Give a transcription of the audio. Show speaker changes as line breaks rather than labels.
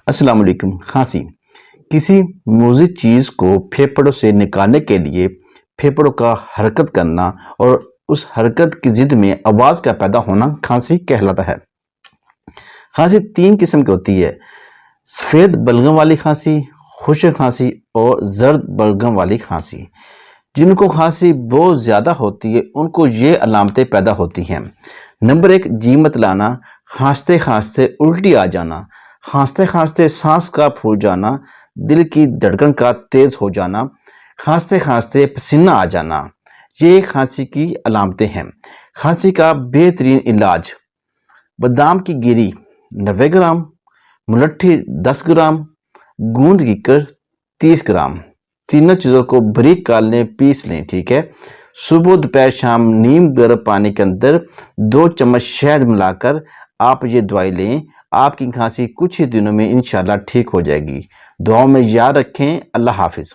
السلام علیکم۔ کھانسی کسی موزی چیز کو پھیپھڑوں سے نکالنے کے لیے پھیپھڑوں کا حرکت کرنا اور اس حرکت کی ضد میں آواز کا پیدا ہونا کھانسی کہلاتا ہے۔ کھانسی 3 قسم کی ہوتی ہے: سفید بلغم والی کھانسی، خشک کھانسی اور زرد بلغم والی کھانسی۔ جن کو کھانسی بہت زیادہ ہوتی ہے ان کو یہ علامتیں پیدا ہوتی ہیں۔ نمبر 1، جی متلانا، کھانستے کھانستے الٹی آ جانا، کھانستے کھانستے سانس کا پھول جانا، دل کی دھڑکن کا تیز ہو جانا، کھانستے کھانستے پسینہ آ جانا، یہ کھانسی کی علامتیں ہیں۔ کھانسی کا بہترین علاج: بادام کی گری 90 گرام، ملٹھی 10 گرام، گوند ککڑ 30 گرام، تینوں چیزوں کو باریک کر لیں، پیس لیں، ٹھیک ہے۔ صبح دوپہر شام نیم گرم پانی کے اندر 2 چمچ شہد ملا کر آپ یہ دوائی لیں، آپ کی کھانسی کچھ ہی دنوں میں انشاءاللہ ٹھیک ہو جائے گی۔ دعاؤں میں یاد رکھیں۔ اللہ حافظ۔